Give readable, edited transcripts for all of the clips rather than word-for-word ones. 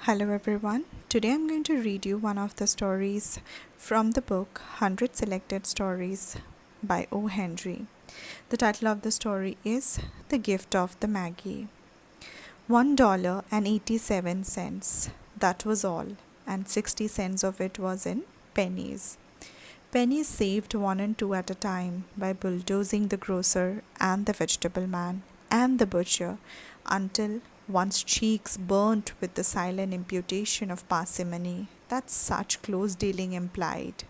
Hello everyone. Today I'm going to read you one of the stories from the book 100 Selected Stories by O. Henry. The title of the story is The Gift of the Magi. $1.87. That was all, and 60 cents of it was in pennies. Pennies saved one and two at a time by bulldozing the grocer and the vegetable man and the butcher until one's cheeks burnt with the silent imputation of parsimony that such close dealing implied.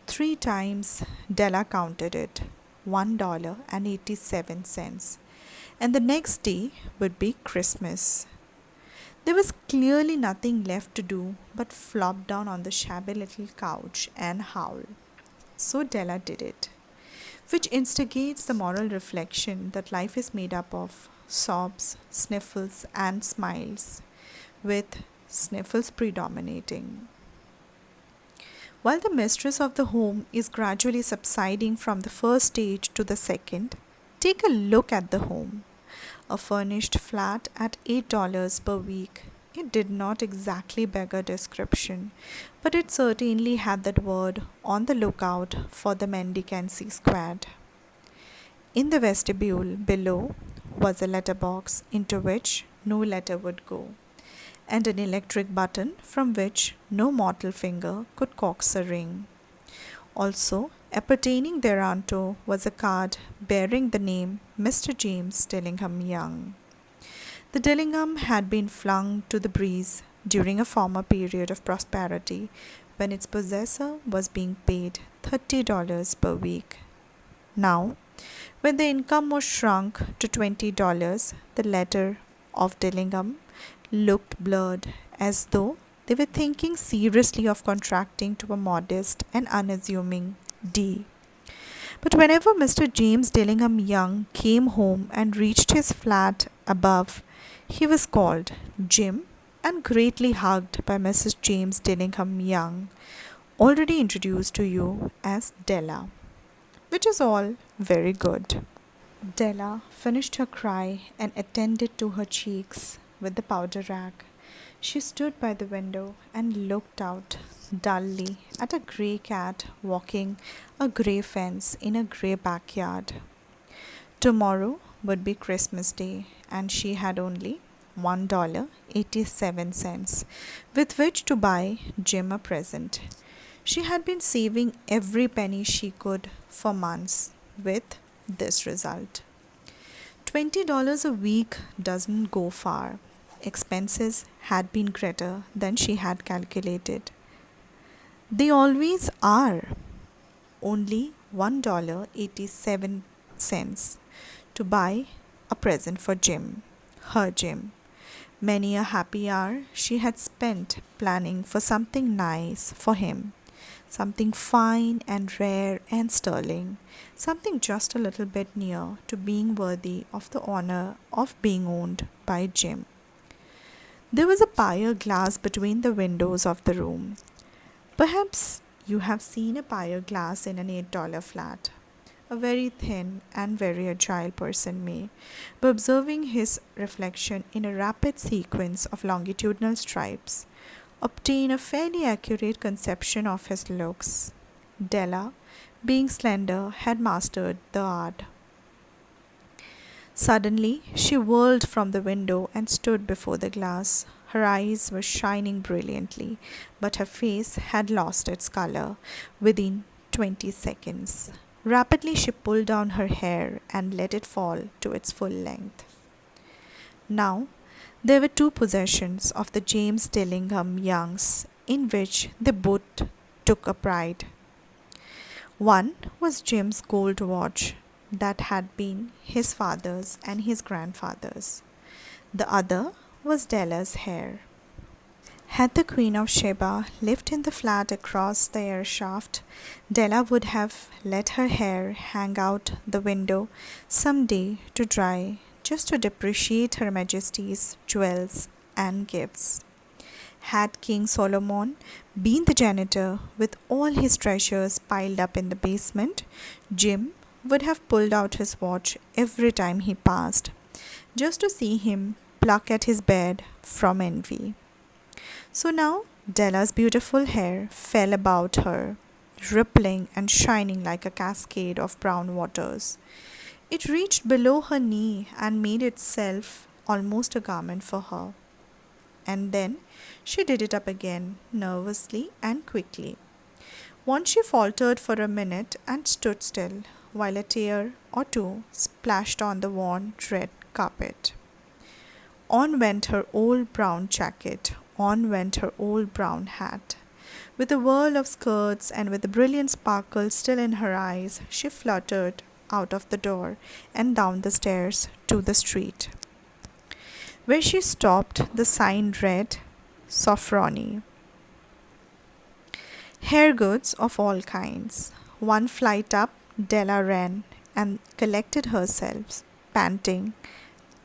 3 times Della counted it, $1.87, and the next day would be Christmas. There was clearly nothing left to do but flop down on the shabby little couch and howl. So Della did it, which instigates the moral reflection that life is made up of sobs, sniffles, and smiles, with sniffles predominating. While the mistress of the home is gradually subsiding from the first stage to the second, take a look at the home. A furnished flat at $8 per week. It did not exactly beg a description, but it certainly had that word on the lookout for the mendicancy squad. In the vestibule below was a letterbox into which no letter would go, and an electric button from which no mortal finger could coax a ring. Also, appertaining thereunto was a card bearing the name Mr. James Dillingham Young. The Dillingham had been flung to the breeze during a former period of prosperity when its possessor was being paid $30 per week. Now, when the income was shrunk to $20, the letter of Dillingham looked blurred, as though they were thinking seriously of contracting to a modest and unassuming D. But whenever Mr. James Dillingham Young came home and reached his flat above, he was called Jim and greatly hugged by Mrs. James Dillingham Young, already introduced to you as Della, which is all very good. Della finished her cry and attended to her cheeks with the powder rag. She stood by the window and looked out dully at a grey cat walking a grey fence in a grey backyard. Tomorrow would be Christmas Day, and she had only $1.87 with which to buy Jim a present. She had been saving every penny she could for months, with this result. $20 a week doesn't go far. Expenses had been greater than she had calculated. They always are. Only $1.87 to buy a present for Jim, her Jim. Many a happy hour she had spent planning for something nice for him, something fine and rare and sterling, something just a little bit near to being worthy of the honor of being owned by Jim. There was a pier glass between the windows of the room. Perhaps you have seen a pier glass in an $8 flat. A very thin and very agile person may, by observing his reflection in a rapid sequence of longitudinal stripes, obtain a fairly accurate conception of his looks. Della, being slender, had mastered the art. Suddenly, she whirled from the window and stood before the glass. Her eyes were shining brilliantly, but her face had lost its color within 20 seconds. Rapidly, she pulled down her hair and let it fall to its full length. Now, there were two possessions of the James Dillingham Youngs in which they both took a pride. One was Jim's gold watch that had been his father's and his grandfather's. The other was Della's hair. Had the Queen of Sheba lived in the flat across the air shaft, Della would have let her hair hang out the window some day to dry, just to depreciate Her Majesty's jewels and gifts. Had King Solomon been the janitor with all his treasures piled up in the basement, Jim would have pulled out his watch every time he passed, just to see him pluck at his bed from envy. So now Della's beautiful hair fell about her, rippling and shining like a cascade of brown waters. It reached below her knee and made itself almost a garment for her. And then she did it up again, nervously and quickly. Once she faltered for a minute and stood still, while a tear or two splashed on the worn red carpet. On went her old brown jacket, on went her old brown hat. With a whirl of skirts and with the brilliant sparkle still in her eyes, she fluttered out of the door and down the stairs to the street. Where she stopped, the sign read Sofroni. Hair goods of all kinds. One flight up, Della ran and collected herself, panting.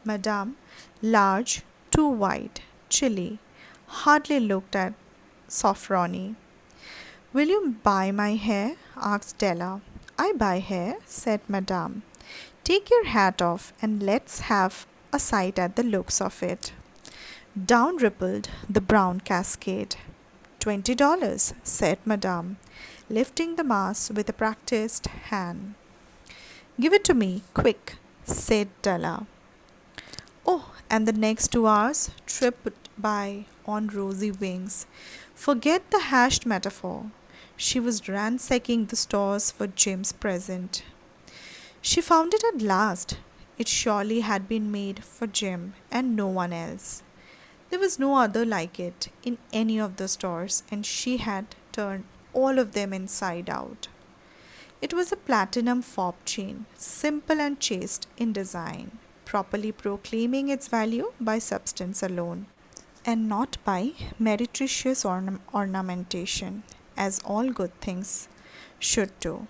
Madame, large, too wide, chilly, hardly looked at Sofroni. Will you buy my hair? Asked Della. I buy hair, said Madame. Take your hat off and let's have a sight at the looks of it. Down rippled the brown cascade. $20, said Madame, lifting the mass with a practiced hand. Give it to me, quick, said Della. Oh, and the next 2 hours tripped by on rosy wings. Forget the hashed metaphor. She was ransacking the stores for Jim's present. She found it at last. It surely had been made for Jim and no one else. There was no other like it in any of the stores, and she had turned all of them inside out. It was a platinum fob chain, simple and chaste in design, properly proclaiming its value by substance alone, and not by meretricious ornamentation, as all good things should do.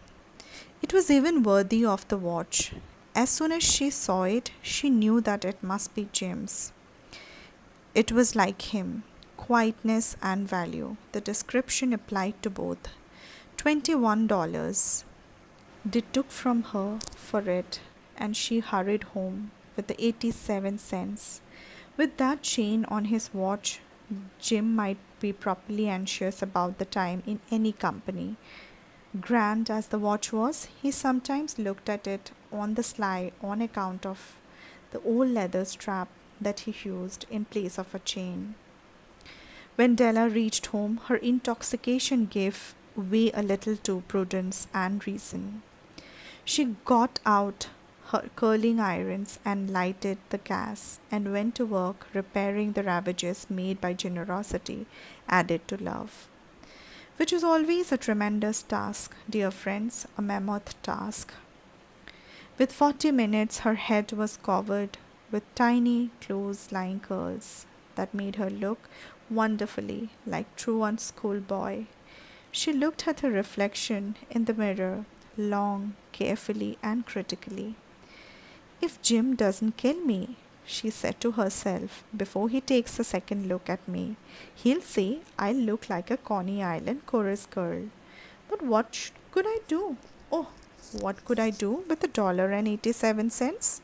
It was even worthy of the watch. As soon as she saw it, she knew that it must be Jim's. It was like him, quietness and value. The description applied to both. $21 they took from her for it, and she hurried home with the 87 cents. With that chain on his watch, Jim might be properly anxious about the time in any company. Grand as the watch was, he sometimes looked at it on the sly on account of the old leather strap that he used in place of a chain. When Della reached home, her intoxication gave way a little to prudence and reason. She got out her curling irons and lighted the gas and went to work repairing the ravages made by generosity added to love, which is always a tremendous task, dear friends, a mammoth task. With 40 minutes, her head was covered with tiny, close lying curls that made her look wonderfully like true one schoolboy. She looked at her reflection in the mirror long, carefully, and critically. If Jim doesn't kill me, she said to herself, before he takes a second look at me, he'll say I look like a Coney Island chorus girl. But what could I do? Oh, what could I do with $1.87?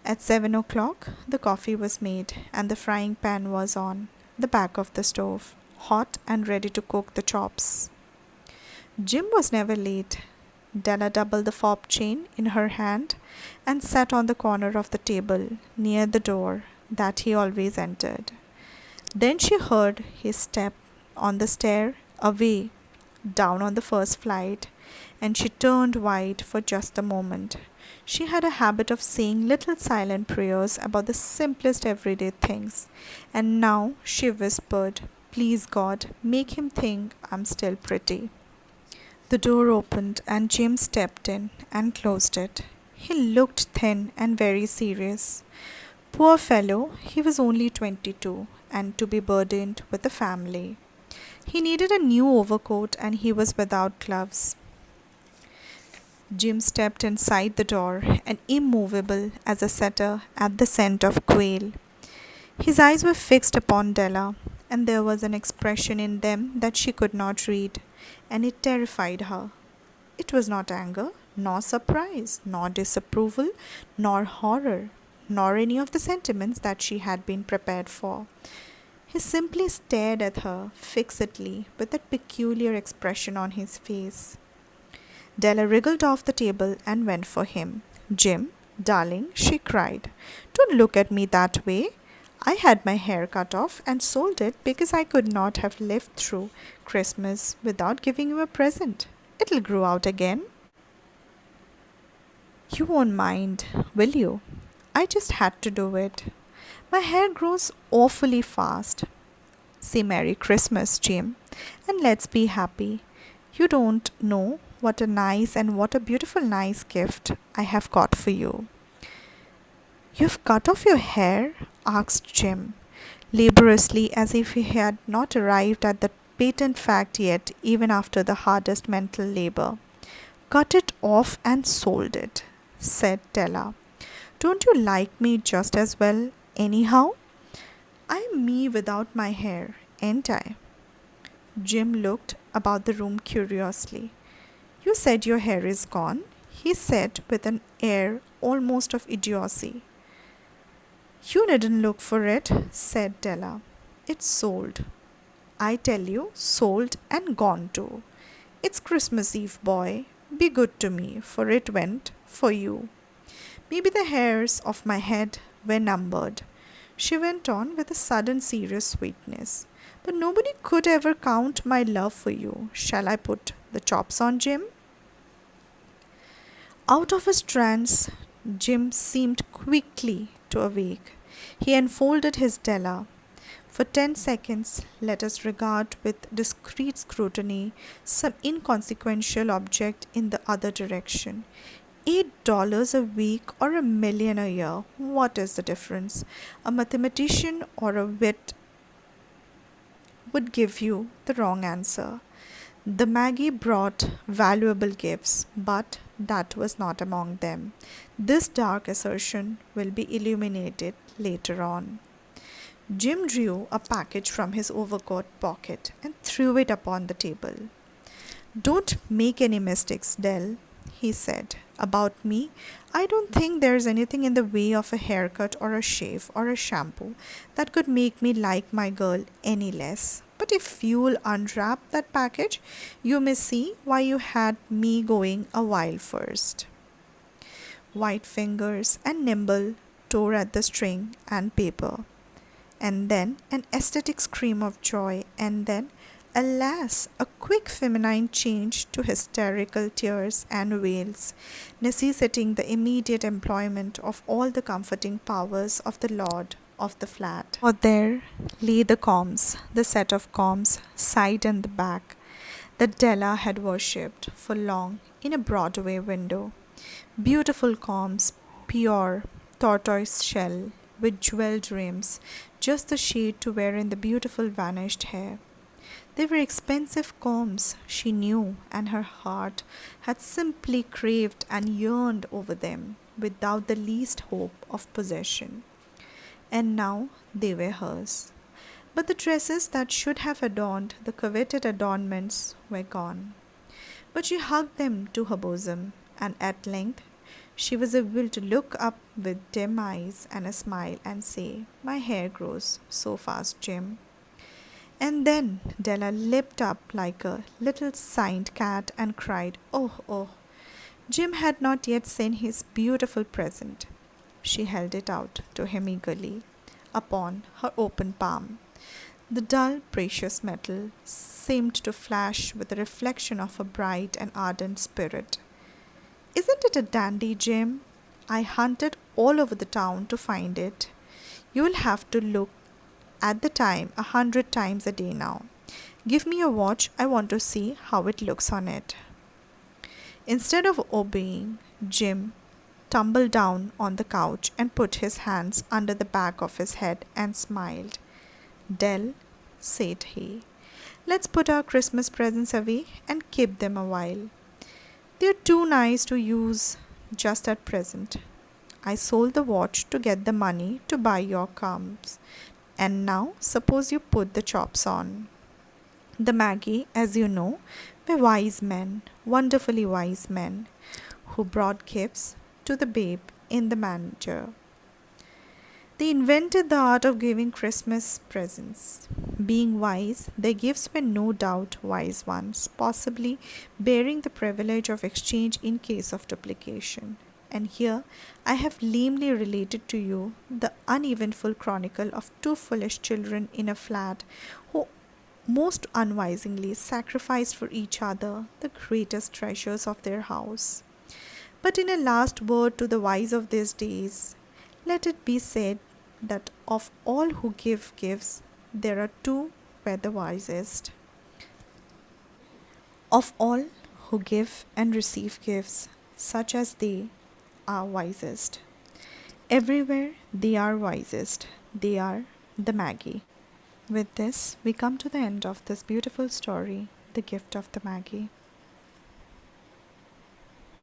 At 7 o'clock, the coffee was made and the frying pan was on the back of the stove, hot and ready to cook the chops. Jim was never late. Della doubled the fob chain in her hand and sat on the corner of the table near the door that he always entered. Then she heard his step on the stair away down on the first flight, and she turned white for just a moment. She had a habit of saying little silent prayers about the simplest everyday things, and now she whispered, "Please God, make him think I'm still pretty." The door opened and Jim stepped in and closed it. He looked thin and very serious. Poor fellow, he was only 22 and to be burdened with a family. He needed a new overcoat and he was without gloves. Jim stepped inside the door and immovable as a setter at the scent of quail. His eyes were fixed upon Della, and there was an expression in them that she could not read, and it terrified her. It was not anger, nor surprise, nor disapproval, nor horror, nor any of the sentiments that she had been prepared for. He simply stared at her fixedly with that peculiar expression on his face. Della wriggled off the table and went for him. Jim, darling, she cried, don't look at me that way. I had my hair cut off and sold it because I could not have lived through Christmas without giving you a present. It'll grow out again. You won't mind, will you? I just had to do it. My hair grows awfully fast. Say Merry Christmas, Jim, and let's be happy. You don't know what a nice and what a beautiful nice gift I have got for you. You've cut off your hair? Asked Jim, laboriously as if he had not arrived at the patent fact yet, even after the hardest mental labor. Cut it off and sold it, said Della. Don't you like me just as well, anyhow? I'm me without my hair, ain't I? Jim looked about the room curiously. You said your hair is gone, he said with an air almost of idiocy. You didn't look for it, said Della. It's sold. I tell you, sold and gone too. It's Christmas Eve, boy. Be good to me, for it went for you. Maybe the hairs of my head were numbered, she went on with a sudden serious sweetness. But nobody could ever count my love for you. Shall I put the chops on, Jim? Out of his trance, Jim seemed quickly to awake. He enfolded his Della. For 10 seconds, let us regard with discreet scrutiny some inconsequential object in the other direction. $8 a week or $1 million a year. What is the difference? A mathematician or a wit would give you the wrong answer. The Magi brought valuable gifts, but that was not among them. This dark assertion will be illuminated later on. Jim drew a package from his overcoat pocket and threw it upon the table. Don't make any mistakes, Dell, he said. About me, I don't think there's anything in the way of a haircut or a shave or a shampoo that could make me like my girl any less. But if you'll unwrap that package, you may see why you had me going a while first. White fingers and nimble tore at the string and paper. And then an ecstatic scream of joy, and then, alas, a quick feminine change to hysterical tears and wails, necessitating the immediate employment of all the comforting powers of the lord of the flat. For there lay the combs, the set of combs, side and the back, that Della had worshipped for long in a Broadway window. Beautiful combs, pure tortoise shell, with jeweled rims, just the shade to wear in the beautiful vanished hair. They were expensive combs, she knew, and her heart had simply craved and yearned over them without the least hope of possession. And now they were hers. But the dresses that should have adorned the coveted adornments were gone. But she hugged them to her bosom, and at length she was able to look up with dim eyes and a smile and say, My hair grows so fast, Jim. And then Della leapt up like a little signed cat and cried, Oh, oh. Jim had not yet seen his beautiful present. She held it out to him eagerly upon her open palm. The dull, precious metal seemed to flash with the reflection of a bright and ardent spirit. Isn't it a dandy, Jim? I hunted all over the town to find it. You'll have to look at the time 100 times a day now. Give me your watch. I want to see how it looks on it. Instead of obeying, Jim tumbled down on the couch and put his hands under the back of his head and smiled. Dell, said he, let's put our Christmas presents away and keep them a while. They're too nice to use just at present. I sold the watch to get the money to buy your combs. And now suppose you put the chops on. The Magi, as you know, were wise men, wonderfully wise men, who brought gifts to the babe in the manger. They invented the art of giving Christmas presents. Being wise, their gifts were no doubt wise ones, possibly bearing the privilege of exchange in case of duplication. And here I have lamely related to you the uneventful chronicle of two foolish children in a flat who most unwisely sacrificed for each other the greatest treasures of their house. But in a last word to the wise of these days, let it be said that of all who give gifts, there are two were the wisest. Of all who give and receive gifts, such as they are wisest. Everywhere they are wisest. They are the Magi. With this, we come to the end of this beautiful story, The Gift of the Magi.